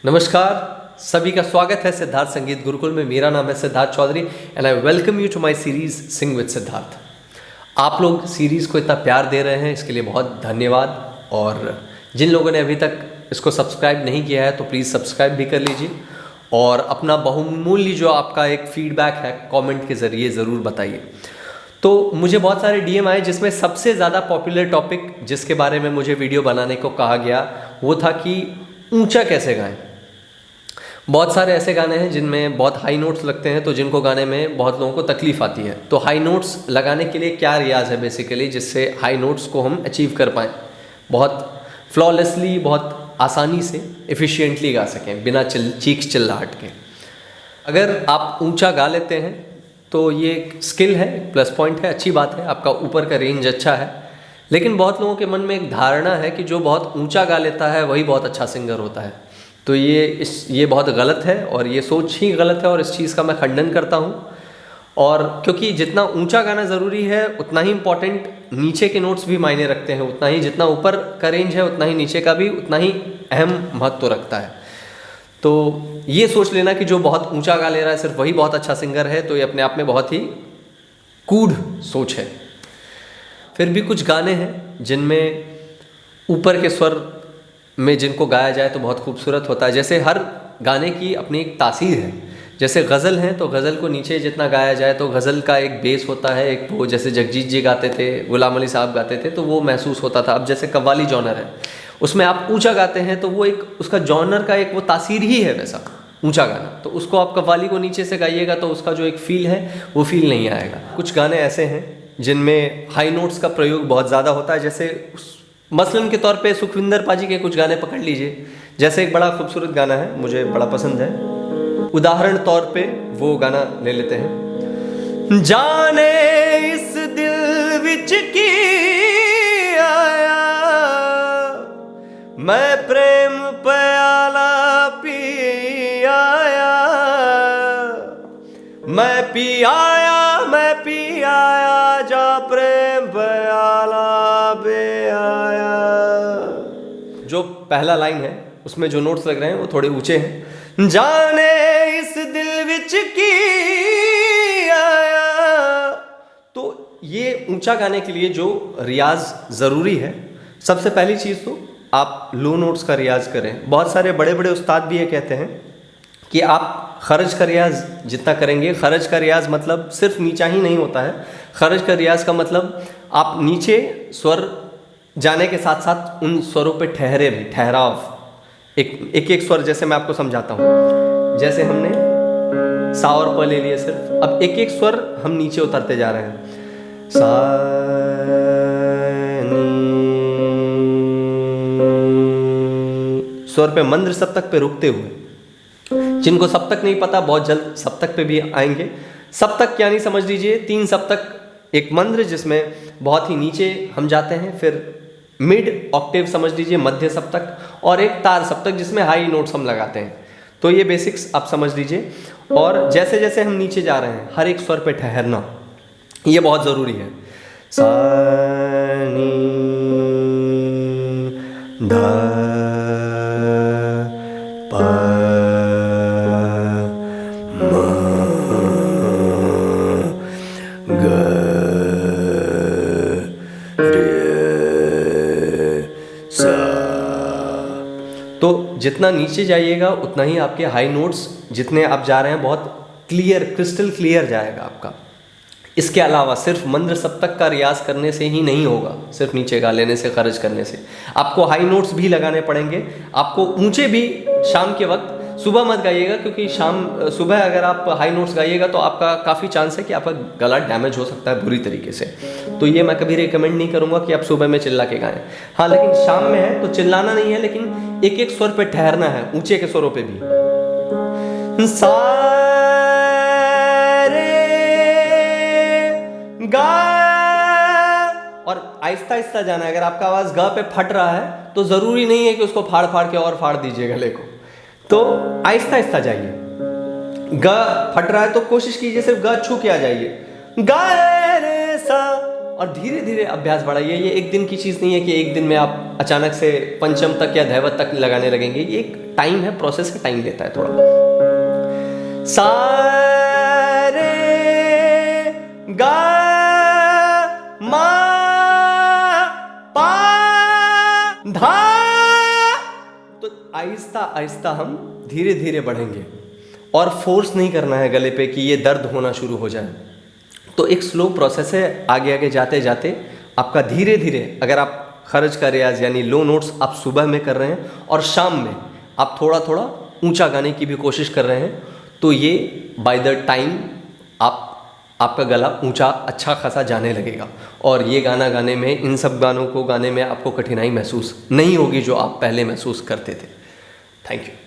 नमस्कार, सभी का स्वागत है सिद्धार्थ संगीत गुरुकुल में। मेरा नाम है Siddharth Chaudhary and I welcome you to my series sing with Siddharth. आप लोग सीरीज़ को इतना प्यार दे रहे हैं, इसके लिए बहुत धन्यवाद। और जिन लोगों ने अभी तक इसको सब्सक्राइब नहीं किया है तो प्लीज़ सब्सक्राइब भी कर लीजिए और अपना बहुमूल्य जो आपका एक फीडबैक है कमेंट के ज़रिए ज़रूर बताइए। तो मुझे बहुत सारे डीएम आए जिसमें सबसे ज़्यादा पॉपुलर टॉपिक जिसके बारे में मुझे वीडियो बनाने को कहा गया वो था कि ऊंचा कैसे गाएं। बहुत सारे ऐसे गाने हैं जिनमें बहुत हाई नोट्स लगते हैं, तो जिनको गाने में बहुत लोगों को तकलीफ आती है। तो हाई नोट्स लगाने के लिए क्या रियाज है बेसिकली, जिससे हाई नोट्स को हम अचीव कर पाएँ, बहुत फ्लॉलेसली, बहुत आसानी से, एफिशिएंटली गा सकें बिना चीख चिल्लाहट के। अगर आप ऊंचा गा लेते हैं तो ये एक स्किल है, प्लस पॉइंट है, अच्छी बात है, आपका ऊपर का रेंज अच्छा है। लेकिन बहुत लोगों के मन में एक धारणा है कि जो बहुत ऊंचा गा लेता है वही बहुत अच्छा सिंगर होता है। तो ये बहुत गलत है और ये सोच ही गलत है और इस चीज़ का मैं खंडन करता हूँ। और क्योंकि जितना ऊंचा गाना ज़रूरी है उतना ही इम्पॉर्टेंट नीचे के नोट्स भी मायने रखते हैं, उतना ही जितना ऊपर का रेंज है उतना ही नीचे का भी उतना ही अहम महत्व रखता है। तो ये सोच लेना कि जो बहुत ऊंचा गा ले रहा है सिर्फ वही बहुत अच्छा सिंगर है, तो ये अपने आप में बहुत ही कूढ़ सोच है। फिर भी कुछ गाने हैं जिनमें ऊपर के स्वर में जिनको गाया जाए तो बहुत खूबसूरत होता है। जैसे हर गाने की अपनी एक तासीर है। जैसे गज़ल है तो गज़ल को नीचे जितना गाया जाए तो गज़ल का एक बेस होता है, एक वो जैसे जगजीत जी गाते थे, गुलाम अली साहब गाते थे तो वो महसूस होता था। अब जैसे कव्वाली जॉनर है, उसमें आप ऊंचा गाते हैं तो वो एक उसका जॉनर का एक वो तासीर ही है वैसा ऊंचा गाना। तो उसको आप कव्वाली को नीचे से गाइएगा तो उसका जो एक फ़ील है वो फ़ील नहीं आएगा। कुछ गाने ऐसे हैं जिनमें हाई नोट्स का प्रयोग बहुत ज़्यादा होता है। जैसे मसलन के तौर पे सुखविंदर पाजी के कुछ गाने पकड़ लीजिए। जैसे एक बड़ा खूबसूरत गाना है, मुझे बड़ा पसंद है, उदाहरण तौर पे वो गाना ले लेते हैं। जाने इस दिल विच की आया, मैं प्रेम प्याला पी आया, मैं पी आया, मैं पी आया, जा प्रेम प्याला बे आया। जो पहला लाइन है उसमें जो नोट्स लग रहे हैं वो थोड़े ऊंचे हैं। जाने इस दिल विच की आया। तो ये ऊंचा गाने के लिए जो रियाज ज़रूरी है, सबसे पहली चीज़ तो आप लो नोट्स का रियाज करें। बहुत सारे बड़े बड़े उस्ताद भी ये कहते हैं कि आप खरज का रियाज जितना करेंगे, खरज का रियाज मतलब सिर्फ नीचा ही नहीं होता है। खरज का रियाज का मतलब आप नीचे स्वर जाने के साथ साथ उन स्वरों पे ठहरे भी, ठहराव, एक स्वर। जैसे मैं आपको समझाता हूँ, जैसे हमने सा और प ले लिए सिर्फ, अब एक एक स्वर हम नीचे उतरते जा रहे हैं। सा स्वर पे मंद्र सप्तक पे रुकते हुए। जिनको सप्तक नहीं पता बहुत जल्द सप्तक पे भी आएंगे। सप्तक यानी समझ लीजिए 3 सप्तक, एक मंद्र जिसमें बहुत ही नीचे हम जाते हैं, फिर मिड ऑक्टेव समझ लीजिए मध्य सप्तक, और एक तार सप्तक जिसमें हाई नोट्स हम लगाते हैं। तो ये बेसिक्स आप समझ लीजिए। और जैसे जैसे हम नीचे जा रहे हैं हर एक स्वर पे ठहरना ये बहुत ज़रूरी है। सा नी धा पा तो जितना नीचे जाइएगा उतना ही आपके हाई नोट्स जितने आप जा रहे हैं बहुत क्लियर, क्रिस्टल क्लियर जाएगा आपका। इसके अलावा सिर्फ मंद्र सप्तक का रियाज करने से ही नहीं होगा, सिर्फ नीचे गा लेने से, खर्च करने से। आपको हाई नोट्स भी लगाने पड़ेंगे। आपको ऊंचे भी शाम के वक्त, सुबह मत गाइएगा क्योंकि सुबह अगर आप हाई नोट्स गाइएगा तो आपका काफ़ी चांस है कि आपका गला डैमेज हो सकता है बुरी तरीके से। तो ये मैं कभी रिकमेंड नहीं करूँगा कि आप सुबह में चिल्ला के गाएं। हाँ, लेकिन शाम में है तो चिल्लाना नहीं है, लेकिन एक एक स्वर पे ठहरना है, ऊंचे के स्वरों पे भी। सा रे गा, और आहिस्ता आहिस्ता जाना है। अगर आपका आवाज़ गा पे फट रहा है तो ज़रूरी नहीं है कि उसको फाड़ फाड़ के और फाड़ दीजिए गले को। तो आहिस्ता आहिस्ता जाइए। ग फट रहा है तो कोशिश कीजिए सिर्फ ग छू के आ जाइए। गा रे सा और धीरे धीरे अभ्यास बढ़ाइए। ये एक दिन की चीज़ नहीं है कि एक दिन में आप अचानक से पंचम तक या धैवत तक लगाने लगेंगे। ये एक टाइम है, प्रोसेस है, टाइम लेता है थोड़ा। सा रे गा मा पा धा। तो आहिस्ता आहिस्ता हम धीरे धीरे बढ़ेंगे और फोर्स नहीं करना है गले पे कि ये दर्द होना शुरू हो जाए। तो एक स्लो प्रोसेस है, आगे आगे जाते जाते आपका धीरे धीरे, अगर आप खर्च का रियाज यानी लो नोट्स आप सुबह में कर रहे हैं और शाम में आप थोड़ा थोड़ा ऊंचा गाने की भी कोशिश कर रहे हैं, तो ये बाय द टाइम आपका गला ऊंचा अच्छा खासा जाने लगेगा। और ये गाना गाने में, इन सब गानों को गाने में आपको कठिनाई महसूस नहीं होगी जो आप पहले महसूस करते थे। Thank you.